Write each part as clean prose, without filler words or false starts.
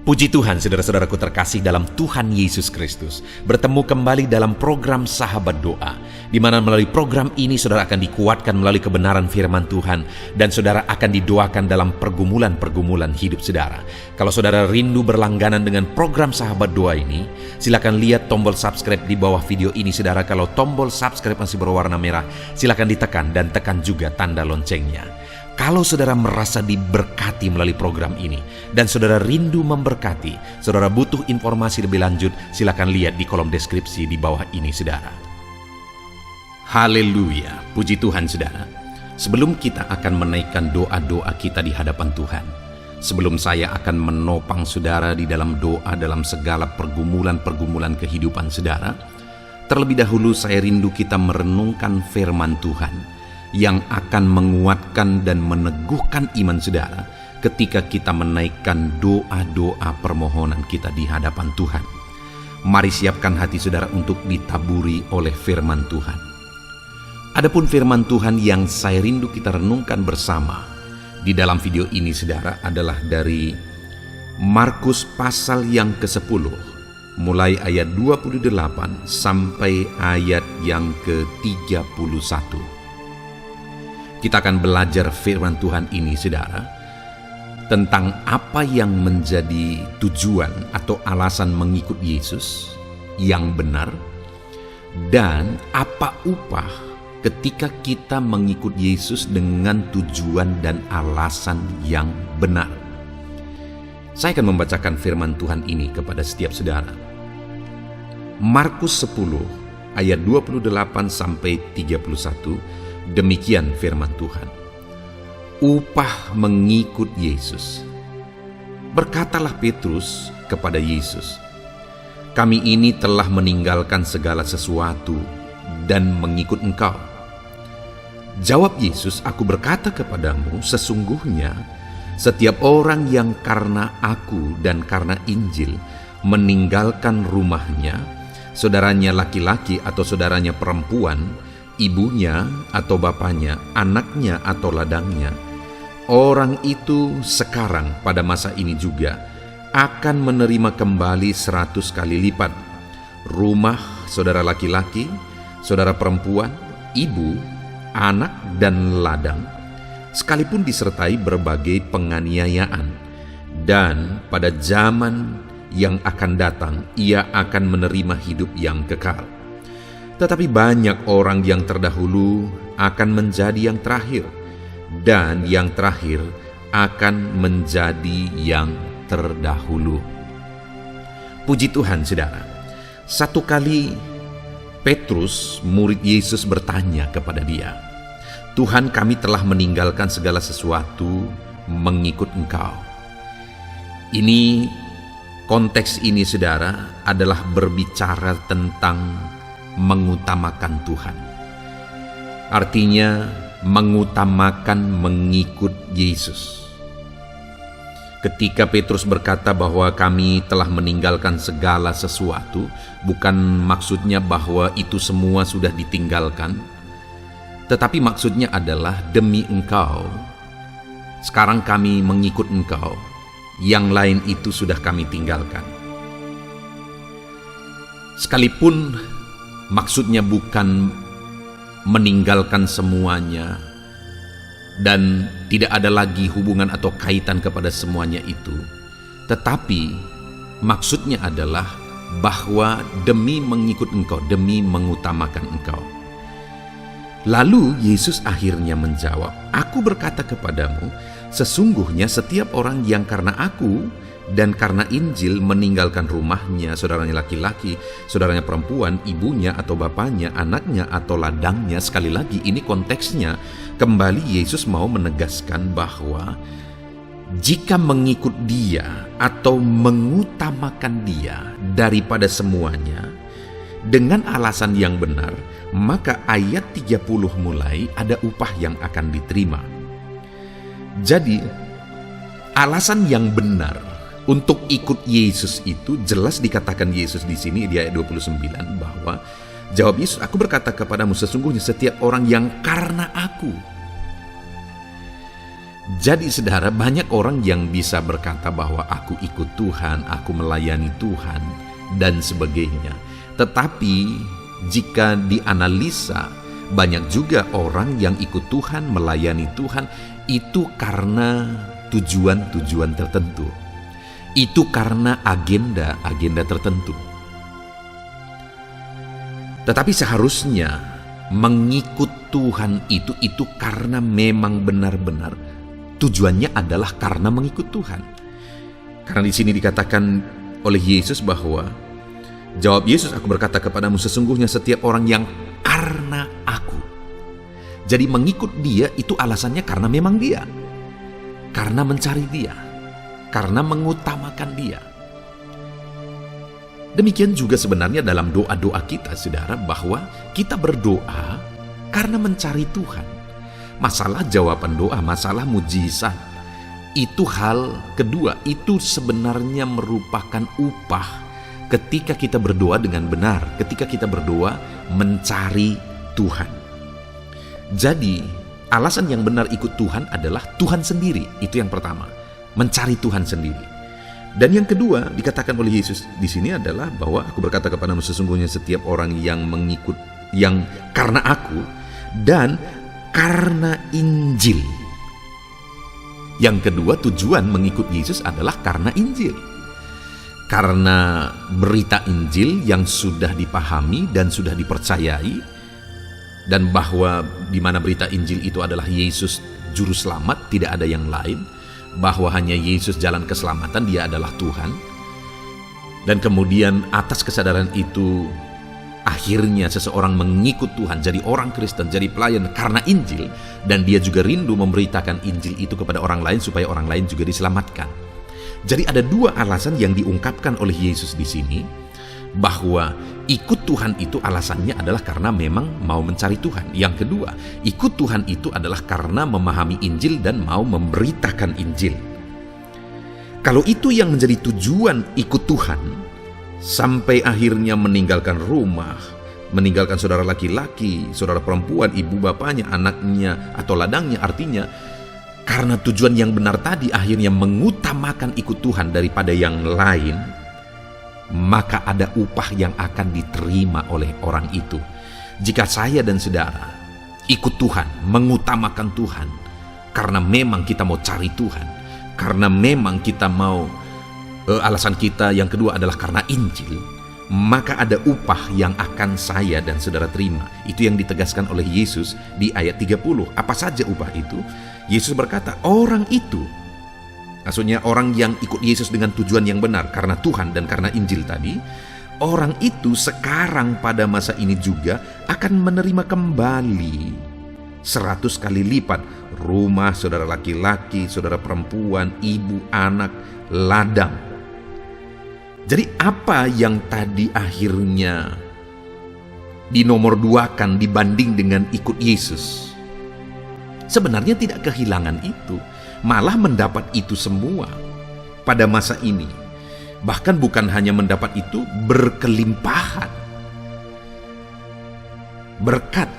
Puji Tuhan, saudara-saudaraku terkasih dalam Tuhan Yesus Kristus. Bertemu kembali dalam program Sahabat Doa, di mana melalui program ini saudara akan dikuatkan melalui kebenaran firman Tuhan, dan saudara akan didoakan dalam pergumulan-pergumulan hidup saudara. Kalau saudara rindu berlangganan dengan program Sahabat Doa ini, silakan lihat tombol subscribe di bawah video ini saudara. Kalau tombol subscribe masih berwarna merah, silakan ditekan dan tekan juga tanda loncengnya. Kalau saudara merasa diberkati melalui program ini dan saudara rindu memberkati, saudara butuh informasi lebih lanjut, silakan lihat di kolom deskripsi di bawah ini saudara. Haleluya, puji Tuhan saudara. Sebelum kita akan menaikkan doa-doa kita di hadapan Tuhan, sebelum saya akan menopang saudara di dalam doa dalam segala pergumulan-pergumulan kehidupan saudara, terlebih dahulu saya rindu kita merenungkan firman Tuhan yang akan menguatkan dan meneguhkan iman saudara ketika kita menaikkan doa-doa permohonan kita di hadapan Tuhan. Mari siapkan hati saudara untuk ditaburi oleh firman Tuhan. Adapun firman Tuhan yang saya rindu kita renungkan bersama di dalam video ini saudara adalah dari Markus pasal yang ke-10, mulai ayat 28 sampai ayat yang ke-31. Kita akan belajar firman Tuhan ini saudara, tentang apa yang menjadi tujuan atau alasan mengikut Yesus yang benar, dan apa upah ketika kita mengikut Yesus dengan tujuan dan alasan yang benar. Saya akan membacakan firman Tuhan ini kepada setiap saudara. Markus 10 ayat 28 sampai 31. Demikian firman Tuhan. Upah mengikut Yesus. Berkatalah Petrus kepada Yesus, "Kami ini telah meninggalkan segala sesuatu dan mengikut Engkau." Jawab Yesus, "Aku berkata kepadamu, sesungguhnya setiap orang yang karena Aku dan karena Injil meninggalkan rumahnya, saudaranya laki-laki atau saudaranya perempuan, ibunya atau bapaknya, anaknya atau ladangnya, orang itu sekarang pada masa ini juga akan menerima kembali 100 kali lipat rumah saudara laki-laki, saudara perempuan, ibu, anak dan ladang, sekalipun disertai berbagai penganiayaan. Dan pada zaman yang akan datang ia akan menerima hidup yang kekal. Tetapi banyak orang yang terdahulu akan menjadi yang terakhir, dan yang terakhir akan menjadi yang terdahulu." Puji Tuhan saudara. Satu kali Petrus, murid Yesus, bertanya kepada dia, "Tuhan, kami telah meninggalkan segala sesuatu mengikut Engkau." Ini, konteks ini saudara adalah berbicara tentang mengutamakan Tuhan. Artinya mengutamakan mengikut Yesus. Ketika Petrus berkata bahwa kami telah meninggalkan segala sesuatu, bukan maksudnya bahwa itu semua sudah ditinggalkan, tetapi maksudnya adalah demi Engkau, sekarang kami mengikut Engkau, yang lain itu sudah kami tinggalkan. Sekalipun maksudnya bukan meninggalkan semuanya dan tidak ada lagi hubungan atau kaitan kepada semuanya itu, tetapi maksudnya adalah bahwa demi mengikut Engkau, demi mengutamakan Engkau. Lalu Yesus akhirnya menjawab, "Aku berkata kepadamu, sesungguhnya setiap orang yang karena Aku dan karena Injil meninggalkan rumahnya, saudaranya laki-laki, saudaranya perempuan, ibunya atau bapaknya, anaknya atau ladangnya." Sekali lagi, ini konteksnya. Kembali Yesus mau menegaskan bahwa jika mengikut Dia atau mengutamakan Dia daripada semuanya dengan alasan yang benar, maka ayat 30 mulai ada upah yang akan diterima. Jadi, alasan yang benar untuk ikut Yesus itu jelas dikatakan Yesus di sini di ayat 29 bahwa jawab Yesus, "Aku berkata kepadamu, sesungguhnya setiap orang yang karena Aku Jadi saudara, banyak orang yang bisa berkata bahwa aku ikut Tuhan, aku melayani Tuhan, dan sebagainya. Tetapi jika dianalisa, banyak juga orang yang ikut Tuhan, melayani Tuhan, itu karena tujuan-tujuan tertentu. Itu karena agenda-agenda tertentu. Tetapi seharusnya mengikut Tuhan itu karena memang benar-benar tujuannya adalah karena mengikut Tuhan. Karena di sini dikatakan oleh Yesus bahwa, jawab Yesus, aku berkata kepadamu, sesungguhnya setiap orang yang karena aku. Jadi mengikut dia itu alasannya karena memang dia. Karena mencari dia. Karena mengutamakan dia. Demikian juga sebenarnya dalam doa-doa kita, saudara, bahwa kita berdoa karena mencari Tuhan. Masalah jawaban doa, masalah mujizat, itu hal kedua. Itu sebenarnya merupakan upah ketika kita berdoa dengan benar, ketika kita berdoa mencari Tuhan. Jadi, alasan yang benar ikut Tuhan adalah Tuhan sendiri. Itu yang pertama, mencari Tuhan sendiri. Dan yang kedua dikatakan oleh Yesus di sini adalah bahwa aku berkata kepadamu, sesungguhnya setiap orang yang mengikut, yang karena aku dan karena Injil. Yang kedua, tujuan mengikut Yesus adalah karena Injil. Karena berita Injil yang sudah dipahami dan sudah dipercayai, dan bahwa di mana berita Injil itu adalah Yesus juru selamat, tidak ada yang lain, bahwa hanya Yesus jalan keselamatan, dia adalah Tuhan. Dan kemudian atas kesadaran itu, akhirnya seseorang mengikut Tuhan, jadi orang Kristen, jadi pelayan karena Injil, dan dia juga rindu memberitakan Injil itu kepada orang lain supaya orang lain juga diselamatkan. Jadi ada dua alasan yang diungkapkan oleh Yesus di sini, bahwa ikut Tuhan itu alasannya adalah karena memang mau mencari Tuhan. Yang kedua, ikut Tuhan itu adalah karena memahami Injil dan mau memberitakan Injil. Kalau itu yang menjadi tujuan ikut Tuhan, sampai akhirnya meninggalkan rumah, meninggalkan saudara laki-laki, saudara perempuan, ibu bapaknya, anaknya, atau ladangnya, artinya karena tujuan yang benar tadi akhirnya mengutamakan ikut Tuhan daripada yang lain, maka ada upah yang akan diterima oleh orang itu. Jika saya dan saudara ikut Tuhan, mengutamakan Tuhan, karena memang kita mau cari Tuhan, karena memang kita mau, alasan kita yang kedua adalah karena Injil, maka ada upah yang akan saya dan saudara terima. Itu yang ditegaskan oleh Yesus di ayat 30. Apa saja upah itu? Yesus berkata, orang itu, maksudnya orang yang ikut Yesus dengan tujuan yang benar karena Tuhan dan karena Injil tadi, orang itu sekarang pada masa ini juga akan menerima kembali 100 kali lipat rumah, saudara laki-laki, saudara perempuan, ibu, anak, ladang. Jadi apa yang tadi akhirnya dinomorduakan dibanding dengan ikut Yesus, sebenarnya tidak kehilangan itu, malah mendapat itu semua pada masa ini. Bahkan bukan hanya mendapat itu, berkelimpahan berkat.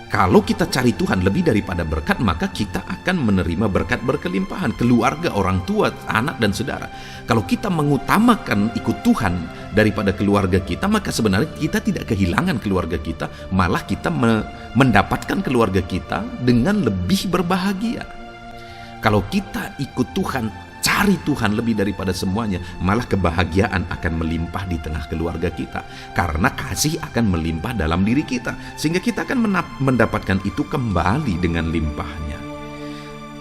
Kalau kita cari Tuhan lebih daripada berkat, maka kita akan menerima berkat berkelimpahan, keluarga, orang tua, anak, dan saudara. Kalau kita mengutamakan ikut Tuhan daripada keluarga kita, maka sebenarnya kita tidak kehilangan keluarga kita, malah kita mendapatkan keluarga kita dengan lebih berbahagia. Kalau kita ikut Tuhan, cari Tuhan lebih daripada semuanya, malah kebahagiaan akan melimpah di tengah keluarga kita, karena kasih akan melimpah dalam diri kita, sehingga kita akan mendapatkan itu kembali dengan limpahnya.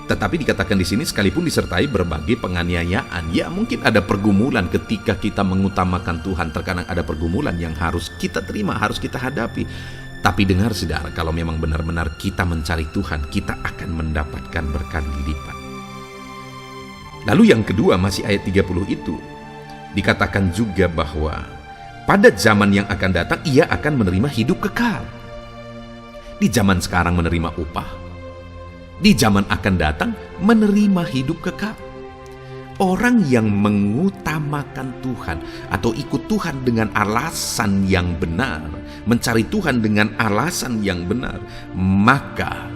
Tetapi dikatakan di sini, sekalipun disertai berbagai penganiayaan, ya mungkin ada pergumulan ketika kita mengutamakan Tuhan. Terkadang ada pergumulan yang harus kita terima, harus kita hadapi. Tapi dengar saudara, kalau memang benar-benar kita mencari Tuhan, kita akan mendapatkan berkali lipat. Lalu yang kedua, masih ayat 30 itu, dikatakan juga bahwa pada zaman yang akan datang ia akan menerima hidup kekal. Di zaman sekarang menerima upah, di zaman akan datang menerima hidup kekal. Orang yang mengutamakan Tuhan atau ikut Tuhan dengan alasan yang benar, mencari Tuhan dengan alasan yang benar, maka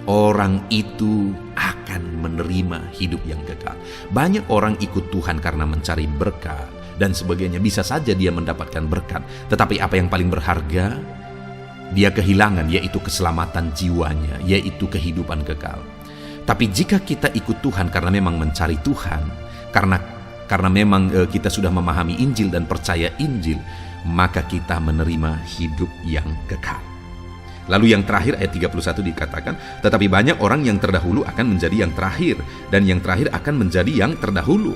orang itu akan menerima hidup yang kekal. Banyak orang ikut Tuhan karena mencari berkat dan sebagainya. Bisa saja dia mendapatkan berkat, tetapi apa yang paling berharga dia kehilangan, yaitu keselamatan jiwanya, yaitu kehidupan kekal. Tapi jika kita ikut Tuhan karena memang mencari Tuhan, karena memang kita sudah memahami Injil dan percaya Injil, maka kita menerima hidup yang kekal. Lalu yang terakhir ayat 31 dikatakan, tetapi banyak orang yang terdahulu akan menjadi yang terakhir, dan yang terakhir akan menjadi yang terdahulu.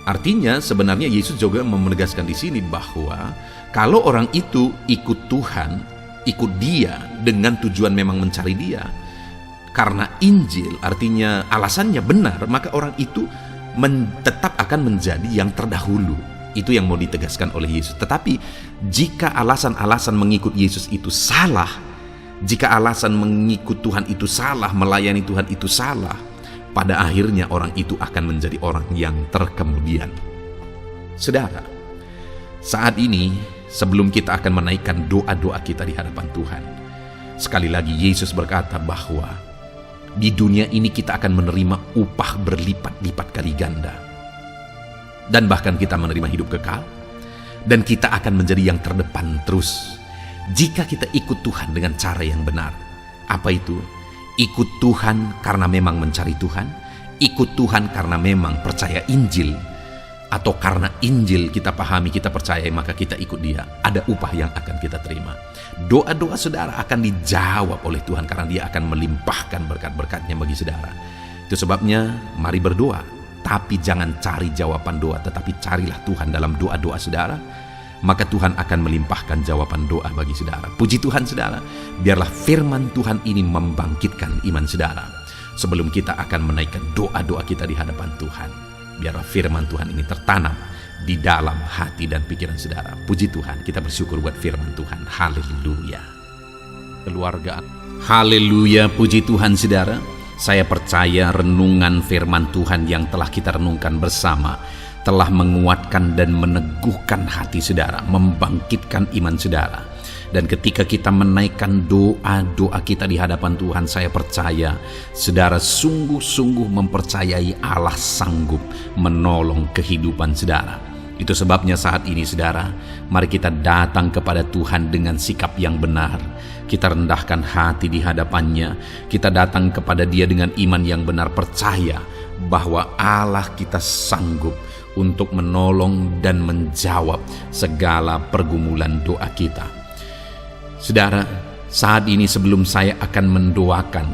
Artinya sebenarnya Yesus juga menegaskan di sini bahwa kalau orang itu ikut Tuhan, ikut Dia dengan tujuan memang mencari Dia, karena Injil artinya alasannya benar, maka orang itu tetap akan menjadi yang terdahulu. Itu yang mau ditegaskan oleh Yesus. Tetapi jika alasan-alasan mengikut Yesus itu salah, jika alasan mengikut Tuhan itu salah, melayani Tuhan itu salah, pada akhirnya orang itu akan menjadi orang yang terkemudian. Saudara, saat ini sebelum kita akan menaikkan doa-doa kita di hadapan Tuhan, sekali lagi Yesus berkata bahwa di dunia ini kita akan menerima upah berlipat-lipat kali ganda. Dan bahkan kita menerima hidup kekal. Dan kita akan menjadi yang terdepan terus jika kita ikut Tuhan dengan cara yang benar. Apa itu? Ikut Tuhan karena memang mencari Tuhan, ikut Tuhan karena memang percaya Injil, atau karena Injil kita pahami, kita percaya, maka kita ikut Dia. Ada upah yang akan kita terima. Doa-doa saudara akan dijawab oleh Tuhan karena Dia akan melimpahkan berkat-berkatnya bagi saudara. Itu sebabnya mari berdoa, tapi jangan cari jawaban doa, tetapi carilah Tuhan dalam doa-doa saudara, maka Tuhan akan melimpahkan jawaban doa bagi saudara. Puji Tuhan saudara, biarlah firman Tuhan ini membangkitkan iman saudara. Sebelum kita akan menaikkan doa-doa kita di hadapan Tuhan, biarlah firman Tuhan ini tertanam di dalam hati dan pikiran saudara. Puji Tuhan, kita bersyukur buat firman Tuhan. Haleluya. Keluarga, haleluya, puji Tuhan saudara. Saya percaya renungan firman Tuhan yang telah kita renungkan bersama telah menguatkan dan meneguhkan hati saudara, membangkitkan iman saudara. Dan ketika kita menaikkan doa-doa kita di hadapan Tuhan, saya percaya saudara sungguh-sungguh mempercayai Allah sanggup menolong kehidupan saudara. Itu sebabnya saat ini saudara, mari kita datang kepada Tuhan dengan sikap yang benar. Kita rendahkan hati di hadapannya. Kita datang kepada Dia dengan iman yang benar, percaya bahwa Allah kita sanggup untuk menolong dan menjawab segala pergumulan doa kita. Saudara, saat ini sebelum saya akan mendoakan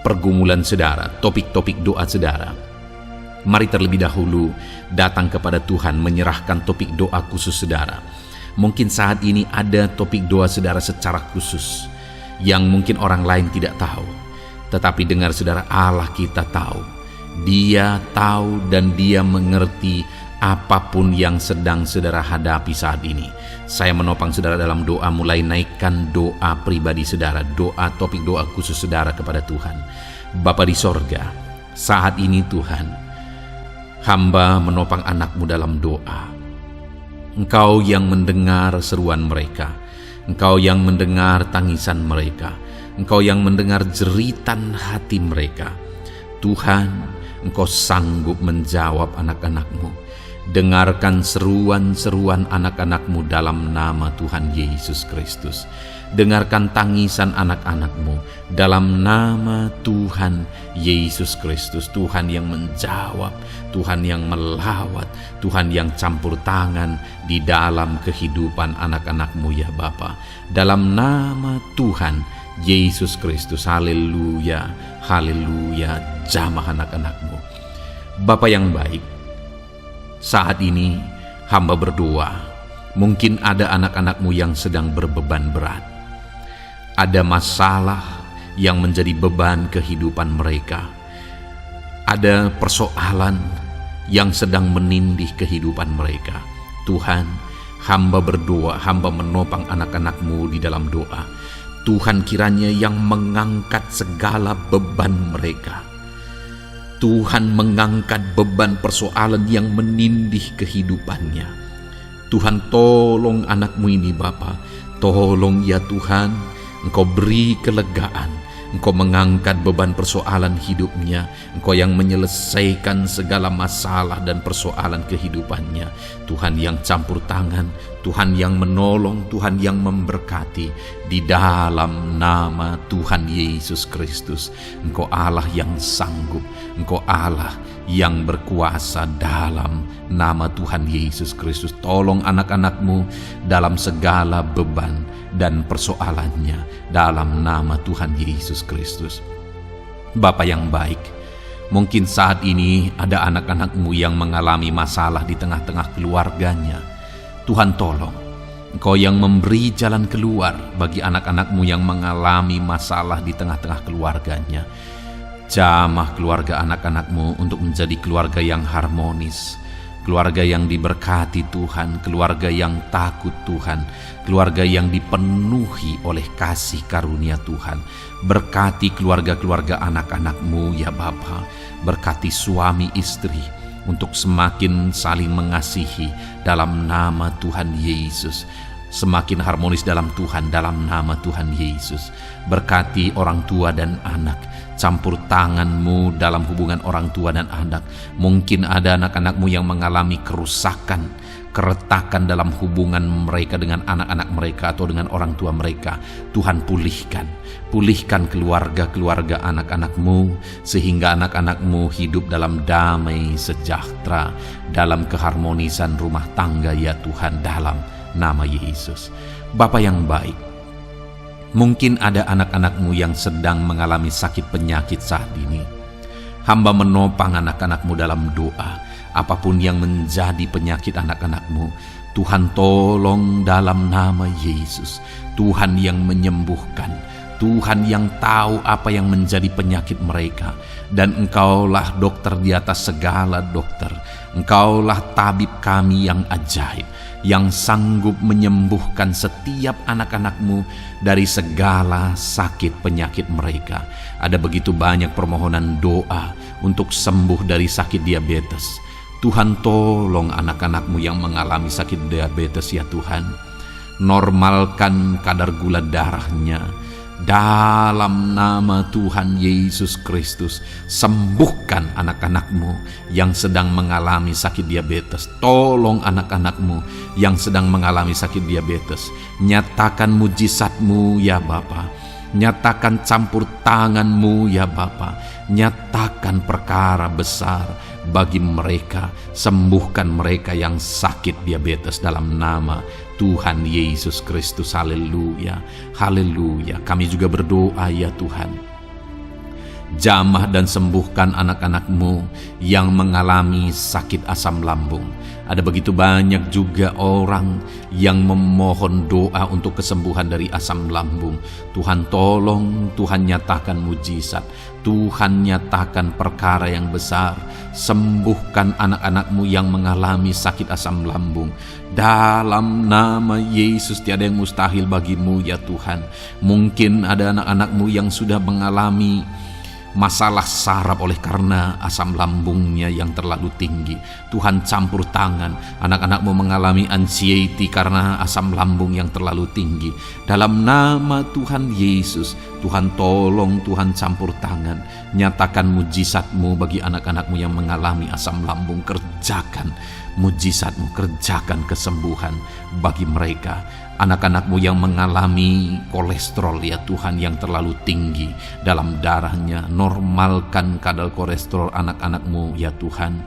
pergumulan saudara, topik-topik doa saudara, mari terlebih dahulu datang kepada Tuhan menyerahkan topik doa khusus saudara. Mungkin saat ini ada topik doa saudara secara khusus yang mungkin orang lain tidak tahu. Tetapi dengar saudara, Allah kita tahu. Dia tahu dan Dia mengerti apapun yang sedang saudara hadapi saat ini. Saya menopang saudara dalam doa, mulai naikkan doa pribadi saudara, doa topik doa khusus saudara kepada Tuhan. Bapa di sorga, saat ini Tuhan, hamba menopang anak-Mu dalam doa. Engkau yang mendengar seruan mereka, Engkau yang mendengar tangisan mereka, Engkau yang mendengar jeritan hati mereka. Tuhan, Engkau sanggup menjawab anak-anak-Mu. Dengarkan seruan-seruan anak-anak-Mu dalam nama Tuhan Yesus Kristus. Dengarkan tangisan anak-anak-Mu dalam nama Tuhan Yesus Kristus. Tuhan yang menjawab, Tuhan yang melawat, Tuhan yang campur tangan di dalam kehidupan anak-anak-Mu ya Bapa. Dalam nama Tuhan Yesus Kristus. Haleluya, haleluya. Jamah anak-anak-Mu. Bapa yang baik, saat ini hamba berdoa, mungkin ada anak-anak-Mu yang sedang berbeban berat. Ada masalah yang menjadi beban kehidupan mereka. Ada persoalan yang sedang menindih kehidupan mereka. Tuhan, hamba berdoa, hamba menopang anak-anak-Mu di dalam doa. Tuhan kiranya yang mengangkat segala beban mereka. Tuhan mengangkat beban persoalan yang menindih kehidupannya. Tuhan tolong anak-Mu ini Bapa. Tolong ya Tuhan, Engkau beri kelegaan, Engkau mengangkat beban persoalan hidupnya. Engkau yang menyelesaikan segala masalah dan persoalan kehidupannya. Tuhan yang campur tangan, Tuhan yang menolong, Tuhan yang memberkati. Di dalam nama Tuhan Yesus Kristus, Engkau Allah yang sanggup, Engkau Allah yang berkuasa. Dalam nama Tuhan Yesus Kristus, tolong anak-anak-Mu dalam segala beban dan persoalannya, dalam nama Tuhan Yesus Kristus. Bapa yang baik, mungkin saat ini ada anak-anak-Mu yang mengalami masalah di tengah-tengah keluarganya. Tuhan tolong, Engkau yang memberi jalan keluar bagi anak-anak-Mu yang mengalami masalah di tengah-tengah keluarganya. Jamah keluarga anak-anak-Mu untuk menjadi keluarga yang harmonis, keluarga yang diberkati Tuhan, keluarga yang takut Tuhan, keluarga yang dipenuhi oleh kasih karunia Tuhan. Berkati keluarga-keluarga anak-anak-Mu ya Bapa, berkati suami istri untuk semakin saling mengasihi dalam nama Tuhan Yesus, semakin harmonis dalam Tuhan dalam nama Tuhan Yesus. Berkati orang tua dan anak, campur tangan-Mu dalam hubungan orang tua dan anak. Mungkin ada anak-anak-Mu yang mengalami kerusakan, keretakan dalam hubungan mereka dengan anak-anak mereka atau dengan orang tua mereka. Tuhan pulihkan keluarga-keluarga anak-anak-Mu, sehingga anak-anak-Mu hidup dalam damai sejahtera, dalam keharmonisan rumah tangga ya Tuhan, dalam nama Yesus. Bapa yang baik, mungkin ada anak-anak-Mu yang sedang mengalami sakit penyakit saat ini. Hamba menopang anak-anak-Mu dalam doa. Apapun yang menjadi penyakit anak-anak-Mu, Tuhan tolong dalam nama Yesus. Tuhan yang menyembuhkan, Tuhan yang tahu apa yang menjadi penyakit mereka. Dan Engkaulah dokter di atas segala dokter. Engkaulah tabib kami yang ajaib, yang sanggup menyembuhkan setiap anak-anak-Mu dari segala sakit penyakit mereka. Ada begitu banyak permohonan doa untuk sembuh dari sakit diabetes. Tuhan tolong anak-anak-Mu yang mengalami sakit diabetes ya Tuhan. Normalkan kadar gula darahnya. Dalam nama Tuhan Yesus Kristus, sembuhkan anak-anak-Mu yang sedang mengalami sakit diabetes. Tolong anak-anak-Mu yang sedang mengalami sakit diabetes. Nyatakan mujizat-Mu ya Bapa. Nyatakan campur tangan-Mu ya Bapa. Nyatakan perkara besar bagi mereka. Sembuhkan mereka yang sakit diabetes dalam nama Tuhan Yesus Kristus. Haleluya, haleluya. Kami juga berdoa ya Tuhan, jamah dan sembuhkan anak-anak-Mu yang mengalami sakit asam lambung. Ada begitu banyak juga orang yang memohon doa untuk kesembuhan dari asam lambung. Tuhan tolong, Tuhan nyatakan mujizat, Tuhan nyatakan perkara yang besar. Sembuhkan anak-anak-Mu yang mengalami sakit asam lambung. Dalam nama Yesus, tiada yang mustahil bagi-Mu ya Tuhan. Mungkin ada anak-anak-Mu yang sudah mengalami masalah saraf oleh karena asam lambungnya yang terlalu tinggi. Tuhan campur tangan. Anak-anak-Mu mengalami anxiety karena asam lambung yang terlalu tinggi. Dalam nama Tuhan Yesus, Tuhan tolong, Tuhan campur tangan. Nyatakan mujizat-Mu bagi anak-anak-Mu yang mengalami asam lambung. Kerjakan mujizat-Mu, kerjakan kesembuhan bagi mereka. Anak-anak-Mu yang mengalami kolesterol ya Tuhan yang terlalu tinggi dalam darahnya, normalkan kadar kolesterol anak-anak-Mu ya Tuhan.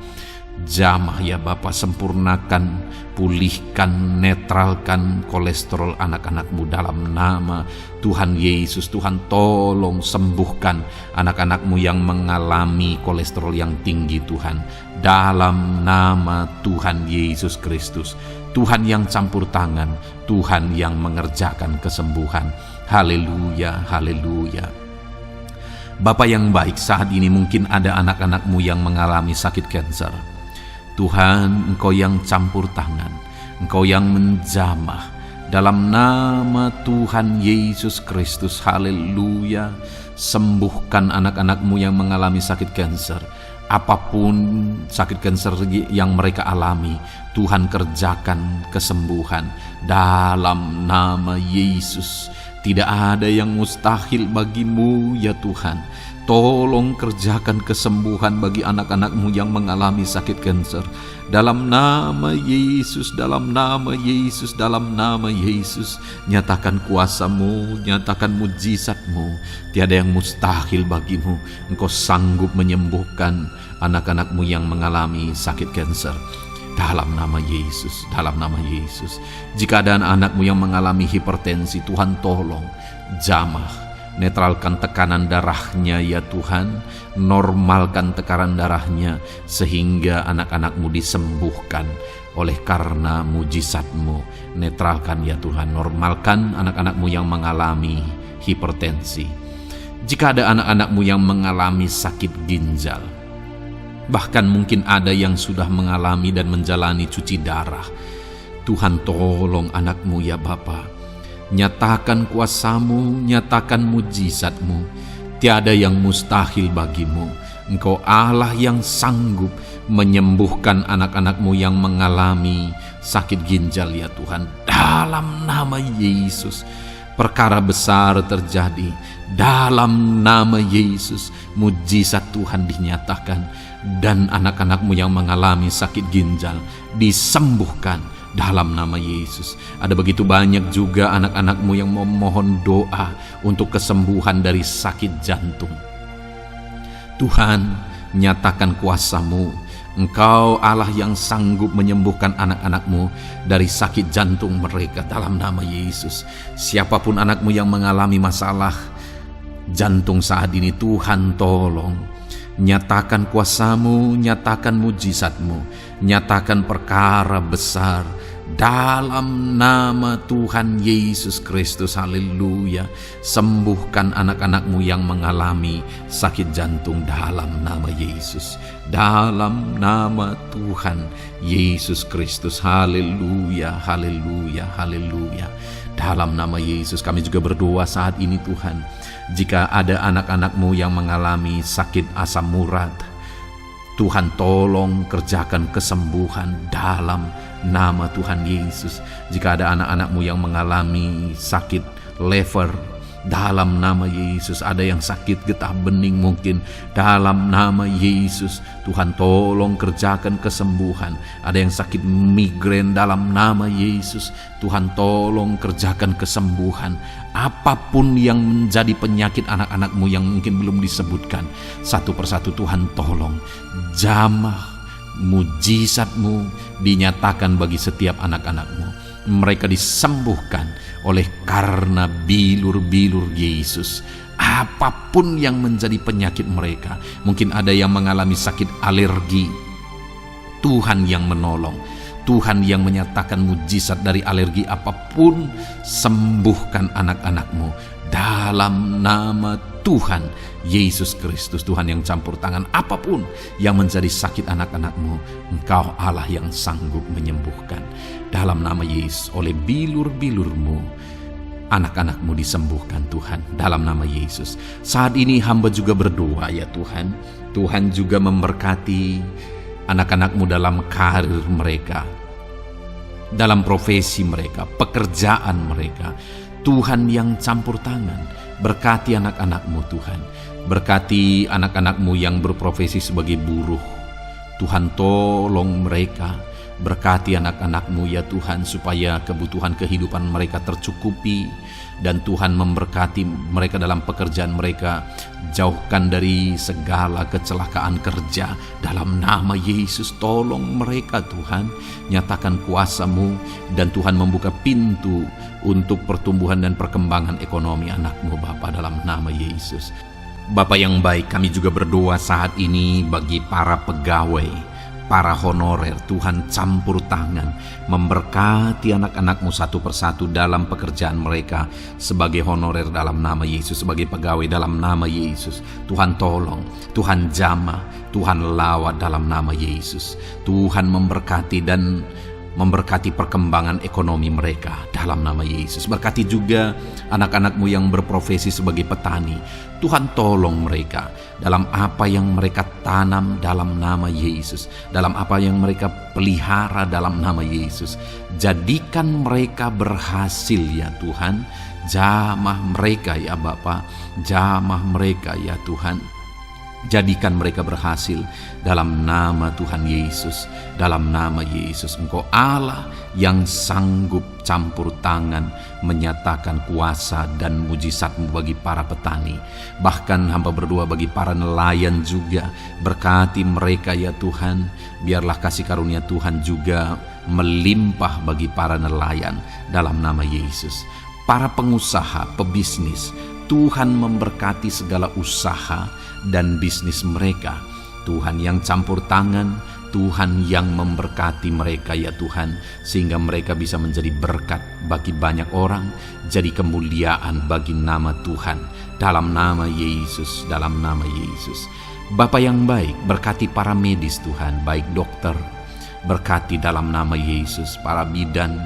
Jamah ya Bapa, sempurnakan, pulihkan, netralkan kolesterol anak-anak-Mu dalam nama Tuhan Yesus. Tuhan tolong sembuhkan anak-anak-Mu yang mengalami kolesterol yang tinggi Tuhan, dalam nama Tuhan Yesus Kristus. Tuhan yang campur tangan, Tuhan yang mengerjakan kesembuhan. Haleluya, haleluya. Bapa yang baik, saat ini mungkin ada anak-anak-Mu yang mengalami sakit kanker. Tuhan, Engkau yang campur tangan, Engkau yang menjamah. Dalam nama Tuhan Yesus Kristus, haleluya. Sembuhkan anak-anak-Mu yang mengalami sakit kanker. Apapun sakit kanker yang mereka alami, Tuhan kerjakan kesembuhan dalam nama Yesus. Tidak ada yang mustahil bagimu ya Tuhan. Tolong kerjakan kesembuhan bagi anak-anak-Mu yang mengalami sakit kanker. Dalam nama Yesus, dalam nama Yesus, dalam nama Yesus. Nyatakan kuasa-Mu, nyatakan mujizat-Mu. Tiada yang mustahil bagimu. Engkau sanggup menyembuhkan anak-anak-Mu yang mengalami sakit kanker. Dalam nama Yesus, dalam nama Yesus. Jika ada anak-anak-Mu yang mengalami hipertensi, Tuhan tolong jamah. Netralkan tekanan darahnya ya Tuhan. Normalkan tekanan darahnya sehingga anak-anak-Mu disembuhkan oleh karena mujizat-Mu. Netralkan ya Tuhan. Normalkan anak-anak-Mu yang mengalami hipertensi. Jika ada anak-anak-Mu yang mengalami sakit ginjal, bahkan mungkin ada yang sudah mengalami dan menjalani cuci darah, Tuhan tolong anak-Mu ya Bapa. Nyatakan kuasa-Mu, nyatakan mujizat-Mu. Tiada yang mustahil bagimu. Engkau Allah yang sanggup menyembuhkan anak-anak-Mu yang mengalami sakit ginjal ya Tuhan. Dalam nama Yesus, perkara besar terjadi. Dalam nama Yesus, mujizat Tuhan dinyatakan. Dan anak-anak-Mu yang mengalami sakit ginjal disembuhkan dalam nama Yesus. Ada begitu banyak juga anak-anak-Mu yang memohon doa untuk kesembuhan dari sakit jantung. Tuhan, nyatakan kuasa-Mu. Engkau Allah yang sanggup menyembuhkan anak-anak-Mu dari sakit jantung mereka dalam nama Yesus. Siapapun anak-Mu yang mengalami masalah jantung saat ini, Tuhan tolong. Nyatakan kuasa-Mu, nyatakan mujizat-Mu, nyatakan perkara besar dalam nama Tuhan Yesus Kristus. Haleluya. Sembuhkan anak-anak-Mu yang mengalami sakit jantung dalam nama Yesus. Dalam nama Tuhan Yesus Kristus. Haleluya, haleluya, haleluya. Dalam nama Yesus kami juga berdoa saat ini Tuhan. Jika ada anak-anak-Mu yang mengalami sakit asam urat, Tuhan tolong kerjakan kesembuhan dalam nama Tuhan Yesus. Jika ada anak-anak-Mu yang mengalami sakit liver, dalam nama Yesus. Ada yang sakit getah bening mungkin, dalam nama Yesus Tuhan tolong kerjakan kesembuhan. Ada yang sakit migrain, dalam nama Yesus Tuhan tolong kerjakan kesembuhan. Apapun yang menjadi penyakit anak-anak-Mu yang mungkin belum disebutkan, satu persatu Tuhan tolong jamah mujizat-Mu dinyatakan bagi setiap anak-anak-Mu. Mereka disembuhkan oleh karena bilur-bilur Yesus. Apapun yang menjadi penyakit mereka, mungkin ada yang mengalami sakit alergi, Tuhan yang menolong, Tuhan yang menyatakan mujizat dari alergi apapun. Sembuhkan anak-anak-Mu dalam nama Tuhan Yesus Kristus. Tuhan yang campur tangan apapun yang menjadi sakit anak-anak-Mu, Engkau Allah yang sanggup menyembuhkan. Dalam nama Yesus, oleh bilur-bilur-Mu anak-anak-Mu disembuhkan Tuhan, dalam nama Yesus. Saat ini hamba juga berdoa ya Tuhan. Tuhan juga memberkati anak-anak-Mu dalam karir mereka, dalam profesi mereka, pekerjaan mereka. Tuhan yang campur tangan, berkati anak-anak-Mu Tuhan. Berkati anak-anak-Mu yang berprofesi sebagai buruh, Tuhan tolong mereka. Berkati anak-anak-Mu ya Tuhan, supaya kebutuhan kehidupan mereka tercukupi. Dan Tuhan memberkati mereka dalam pekerjaan mereka. Jauhkan dari segala kecelakaan kerja dalam nama Yesus. Tolong mereka Tuhan, nyatakan kuasa-Mu. Dan Tuhan membuka pintu untuk pertumbuhan dan perkembangan ekonomi anak-Mu Bapa, dalam nama Yesus. Bapa yang baik, kami juga berdoa saat ini bagi para pegawai, para honorer. Tuhan campur tangan, memberkati anak-anak-Mu satu persatu dalam pekerjaan mereka sebagai honorer dalam nama Yesus, sebagai pegawai dalam nama Yesus. Tuhan tolong, Tuhan jamah, Tuhan lawat dalam nama Yesus. Tuhan memberkati dan memberkati perkembangan ekonomi mereka dalam nama Yesus. Berkati juga anak-anak-Mu yang berprofesi sebagai petani. Tuhan, tolong mereka dalam apa yang mereka tanam dalam nama Yesus, dalam apa yang mereka pelihara dalam nama Yesus. Jadikan mereka berhasil ya Tuhan. Jamah mereka ya Bapa, jamah mereka ya Tuhan. Jadikan mereka berhasil dalam nama Tuhan Yesus. Dalam nama Yesus, Engkau Allah yang sanggup campur tangan menyatakan kuasa dan mujizat-Mu bagi para petani. Bahkan hamba berdoa bagi para nelayan juga. Berkati mereka ya Tuhan. Biarlah kasih karunia Tuhan juga melimpah bagi para nelayan dalam nama Yesus. Para pengusaha, pebisnis, Tuhan memberkati segala usaha dan bisnis mereka. Tuhan yang campur tangan, Tuhan yang memberkati mereka ya Tuhan, sehingga mereka bisa menjadi berkat bagi banyak orang, jadi kemuliaan bagi nama Tuhan. Dalam nama Yesus, dalam nama Yesus. Bapa yang baik, berkati para medis Tuhan, baik dokter, berkati dalam nama Yesus, para bidan,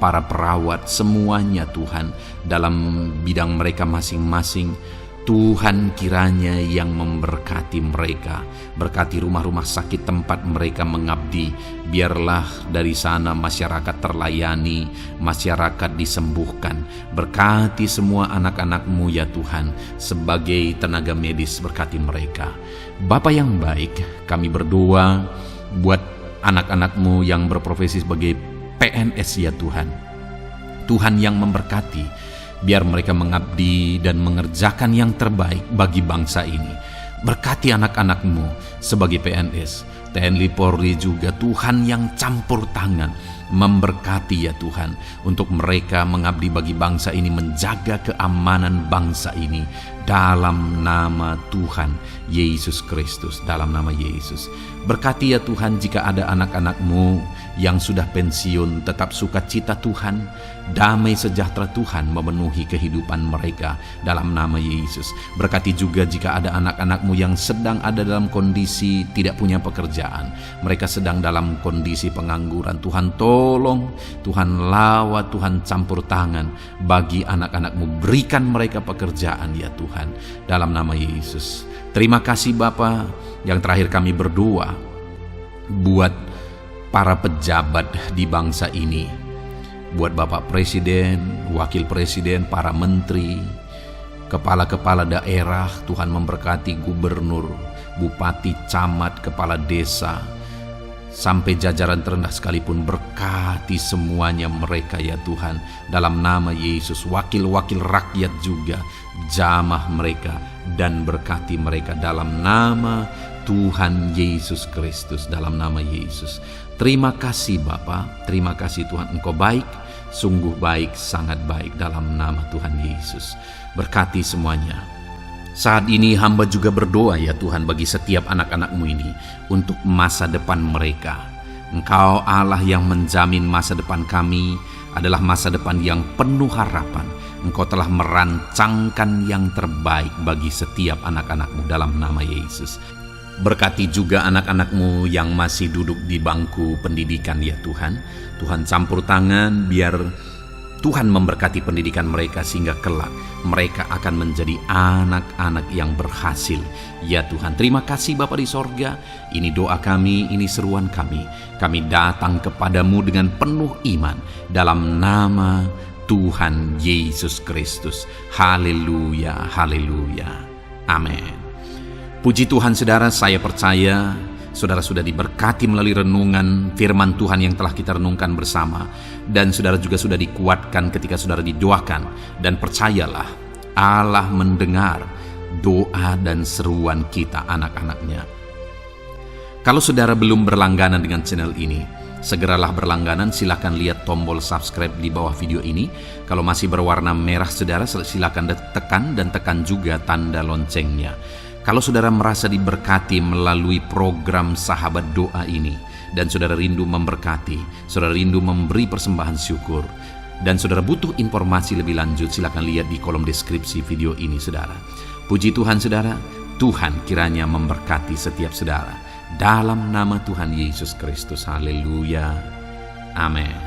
para perawat, semuanya Tuhan, dalam bidang mereka masing-masing. Tuhan kiranya yang memberkati mereka. Berkati rumah-rumah sakit tempat mereka mengabdi. Biarlah dari sana masyarakat terlayani, masyarakat disembuhkan. Berkati semua anak-anak-Mu ya Tuhan, sebagai tenaga medis, berkati mereka. Bapa yang baik, kami berdoa buat anak-anak-Mu yang berprofesi sebagai PNS ya Tuhan. Tuhan yang memberkati, biar mereka mengabdi dan mengerjakan yang terbaik bagi bangsa ini. Berkati anak-anak-Mu sebagai PNS, TNI Polri juga, Tuhan yang campur tangan memberkati ya Tuhan, untuk mereka mengabdi bagi bangsa ini, menjaga keamanan bangsa ini dalam nama Tuhan Yesus Kristus, dalam nama Yesus. Berkati ya Tuhan, jika ada anak-anak-Mu yang sudah pensiun, tetap sukacita Tuhan, damai sejahtera Tuhan memenuhi kehidupan mereka dalam nama Yesus. Berkati juga jika ada anak-anak-Mu yang sedang ada dalam kondisi tidak punya pekerjaan, mereka sedang dalam kondisi pengangguran. Tuhan tolong, Tuhan lawat, Tuhan campur tangan bagi anak-anak-Mu, berikan mereka pekerjaan ya Tuhan, dalam nama Yesus. Terima kasih Bapa. Yang terakhir kami berdoa buat para pejabat di bangsa ini, buat Bapak Presiden, Wakil Presiden, para menteri, kepala-kepala daerah. Tuhan memberkati gubernur, bupati, camat, kepala desa, sampai jajaran terendah sekalipun. Berkati semuanya mereka ya Tuhan, dalam nama Yesus. Wakil-wakil rakyat juga, jamah mereka dan berkati mereka dalam nama Tuhan Yesus Kristus, dalam nama Yesus. Terima kasih Bapa, terima kasih Tuhan, Engkau baik, sungguh baik, sangat baik, dalam nama Tuhan Yesus. Berkati semuanya. Saat ini hamba juga berdoa ya Tuhan bagi setiap anak-anak-Mu ini, untuk masa depan mereka. Engkau Allah yang menjamin masa depan kami adalah masa depan yang penuh harapan. Engkau telah merancangkan yang terbaik bagi setiap anak-anak-Mu dalam nama Yesus. Berkati juga anak-anak-Mu yang masih duduk di bangku pendidikan ya Tuhan. Tuhan campur tangan, biar Tuhan memberkati pendidikan mereka, sehingga kelak mereka akan menjadi anak-anak yang berhasil ya Tuhan. Terima kasih Bapa di sorga. Ini doa kami, ini seruan kami. Kami datang kepadamu dengan penuh iman dalam nama Tuhan Yesus Kristus. Haleluya, haleluya, amin. Puji Tuhan saudara, saya percaya saudara sudah diberkati melalui renungan firman Tuhan yang telah kita renungkan bersama. Dan saudara juga sudah dikuatkan ketika saudara didoakan. Dan percayalah, Allah mendengar doa dan seruan kita anak-anaknya. Kalau saudara belum berlangganan dengan channel ini, segeralah berlangganan. Silakan lihat tombol subscribe di bawah video ini. Kalau masih berwarna merah saudara, silakan tekan, dan tekan juga tanda loncengnya. Kalau saudara merasa diberkati melalui program Sahabat Doa ini, dan saudara rindu memberkati, saudara rindu memberi persembahan syukur, dan saudara butuh informasi lebih lanjut, silakan lihat di kolom deskripsi video ini saudara. Puji Tuhan saudara, Tuhan kiranya memberkati setiap saudara. Dalam nama Tuhan Yesus Kristus, haleluya, Amin.